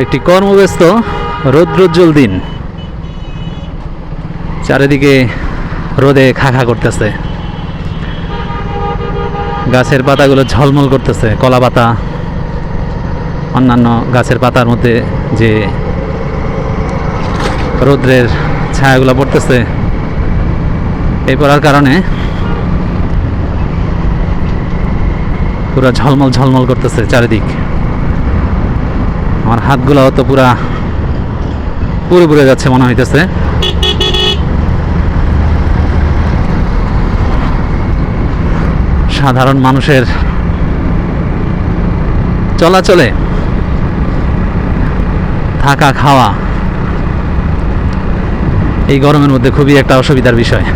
একটি কর্মব্যস্ত রৌদ্রোজ্জ্বল দিন, চারিদিকে রোদে খা খা করতেছে, গাছের পাতাগুলো ঝলমল করতেছে, কলা পাতা অন্যান্য গাছের পাতার মধ্যে যে রোদ্রের ছায়াগুলো পড়তেছে, এই পড়ার কারণে পুরো ঝলমল ঝলমল করতেছে চারিদিক। আমার হাতগুলোও তো পুরা পুরো পুড়ে যাচ্ছে মনে হইতেছে। সাধারণ মানুষের চলাচলে, থাকা খাওয়া এই গরমের মধ্যে খুবই একটা অসুবিধার বিষয়।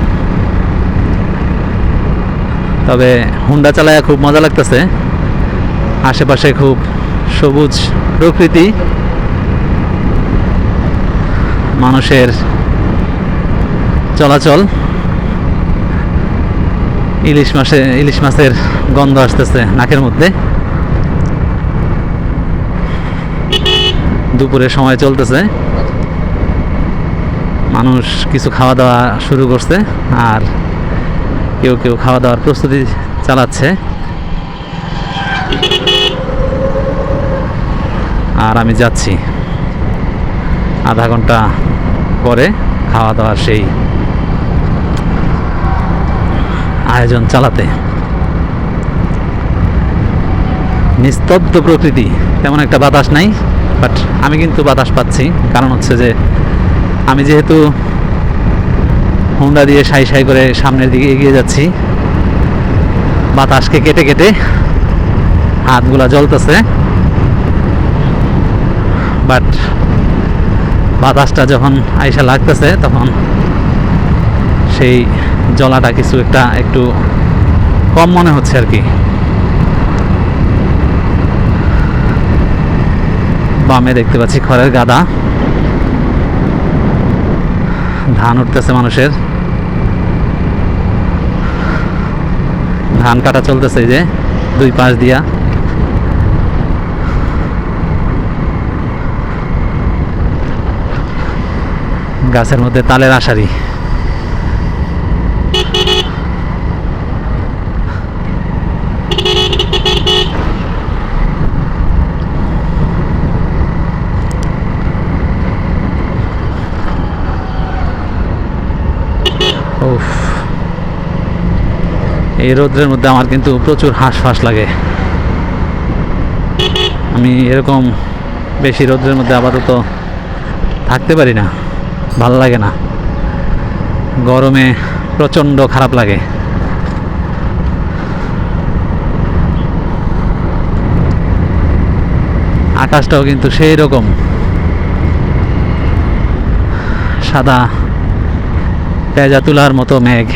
তবে হুন্ডা চালায় খুব মজা লাগতেছে। আশেপাশে খুব সবুজ প্রকৃতি, মানুষের চলাচল, ইলিশ মাছের গন্ধ আসতেছে নাকের মধ্যে। দুপুরের সময় চলতেছে, মানুষ কিছু খাওয়া দাওয়া শুরু করছে, আর কেউ কেউ খাওয়া দাওয়ার প্রস্তুতি চালাচ্ছে। আর আমি যাচ্ছি আধা ঘন্টা পরে খাওয়া দাওয়ার সেই আয়োজন চালাতে। নিস্তব্ধ প্রকৃতি, তেমন একটা বাতাস নাই, বাট আমি কিন্তু বাতাস পাচ্ছি। কারণ হচ্ছে যে আমি যেহেতু হুন্ডা দিয়ে সাই সাই করে সামনের দিকে এগিয়ে যাচ্ছি, বাতাসকে কেটে কেটে হাতগুলা জ্বলতেছে। বাট বাতাসটা যখন আইসা লাগতেছে তখন সেই জ্বলাটা কিছু একটু কম মনে হচ্ছে আর কি। বামে দেখতে পাচ্ছি খড়ের গাদা, ধান উঠতেছে মানুষের, ধান কাটা চলতেছে এই যে দুই পাশ দিয়া। গাছের মধ্যে তালের আশারি। এই রোদ্রের মধ্যে আমার কিন্তু প্রচুর হাঁসফাঁস লাগে। আমি এরকম বেশি রোদ্রের মধ্যে আপাতত থাকতে পারি না, ভালো লাগে না, গরমে প্রচণ্ড খারাপ লাগে। আকাশটাও কিন্তু সেই রকম সাদা পেঁজা তুলার মতো মেঘ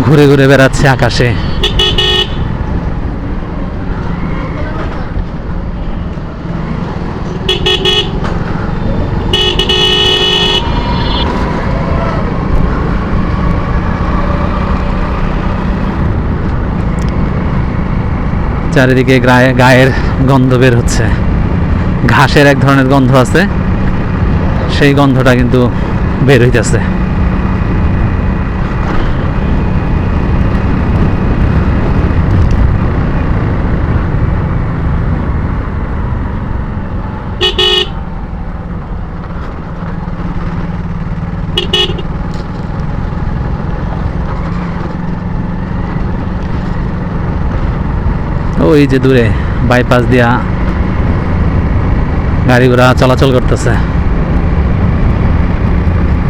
ঘুরে ঘুরে বেড়াচ্ছে আকাশে। চারিদিকে গায়ের গন্ধ বের হচ্ছে, ঘাসের এক ধরনের গন্ধ আছে, সেই গন্ধটা কিন্তু বের হইতেছে। ওই যে দূরে বাইপাস দিয়া গাড়ি ঘোড়া চলাচল করতেছে।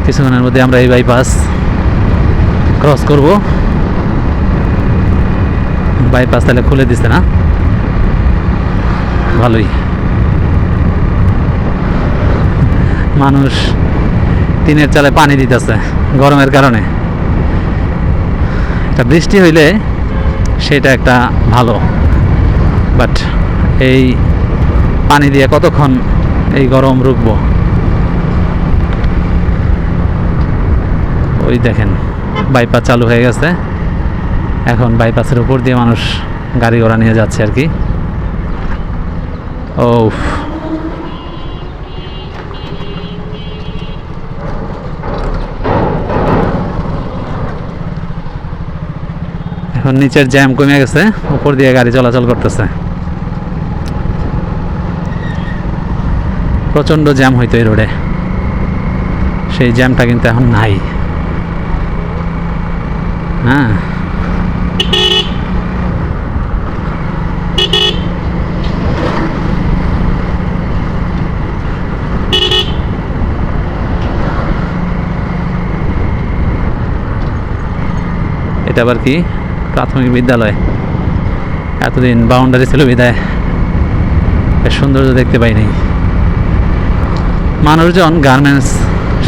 কিছুক্ষণের মধ্যে আমরা এই বাইপাস ক্রস করব। বাইপাস তাহলে খুলে দিচ্ছে না, ভালোই। মানুষ টিনের চালে পানি দিতেছে গরমের কারণে। একটা বৃষ্টি হইলে সেটা একটা ভালো, বাট এই পানি দিয়ে কতক্ষণ এই গরম রুখবো। ওই দেখেন বাইপাস চালু হয়ে গেছে, এখন বাইপাসের উপর দিয়ে মানুষ গাড়ি ঘোড়া নিয়ে যাচ্ছে আর কি। ও এখন নিচের জ্যাম কমে গেছে, উপর দিয়ে গাড়ি চলাচল করতেছে। প্রচণ্ড জ্যাম হইতো এই রোডে, সেই জ্যামটা কিন্তু এখন নাই। হ্যাঁ, এটা আবার কি প্রাথমিক বিদ্যালয়, এতদিন বাউন্ডারি ছিল বিদায় এর সৌন্দর্য দেখতে পাইনি। মানুষজন গার্মেন্টস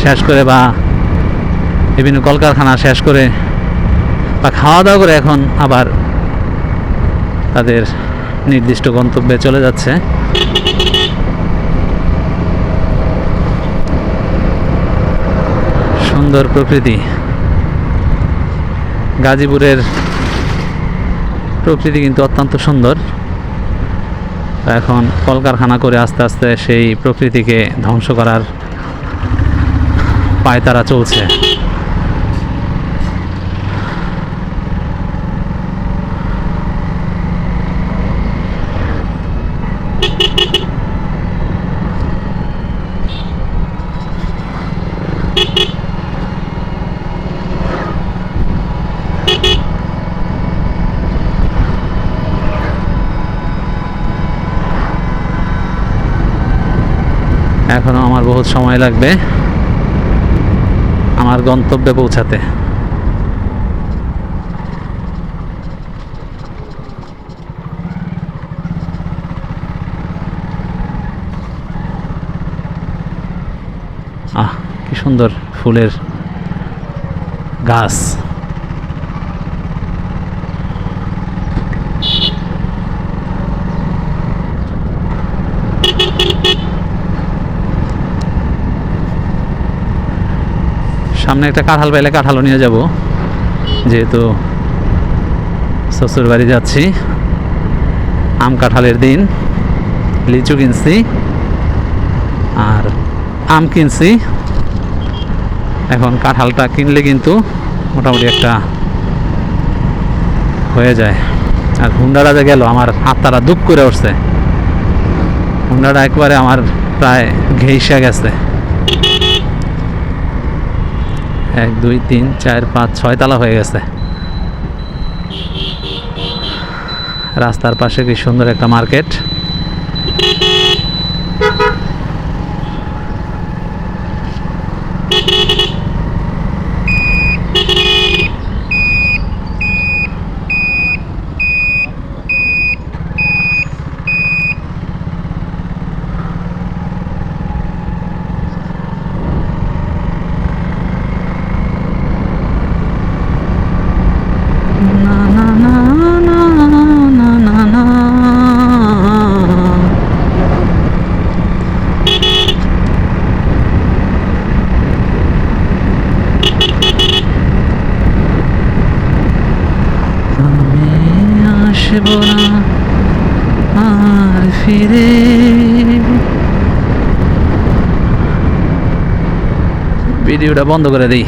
শেষ করে বা বিভিন্ন কলকারখানা শেষ করে বা খাওয়া দাওয়া করে এখন আবার তাদের নির্দিষ্ট গন্তব্যে চলে যাচ্ছে। সুন্দর প্রকৃতি, গাজীপুরের প্রকৃতি কিন্তু অত্যন্ত সুন্দর। এখন কলকারখানা করে আস্তে আস্তে সেই প্রকৃতিকে ধ্বংস করার পায়তারা চলছে। এখনো আমার বহুত সময় লাগবে আমার গন্তব্যে পৌঁছাতে। কি সুন্দর ফুলের গাছ। সামনে একটা কাঁঠাল পাইলে কাঁঠালও নিয়ে যাব, যেহেতু শ্বশুর বাড়ি যাচ্ছি। আম কাঁঠালের দিন, লিচু কিনছি আর আম কিনছি। এখন কাঁঠালটা কিনলে কিন্তু মোটামুটি একটা হয়ে যায়। আর হুন্ডাটা যে গেল, আমার হাতটারা দুঃখ করে উঠছে। হুন্ডাটা একবারে আমার প্রায় ঘেইসা গেছে। 1 2 3 4 5 6 তালা হয়ে গেছে। রাস্তার পাশে কি সুন্দর একটা মার্কেট। আসবো না আর ফিরে। ভিডিওটা বন্ধ করে দিই।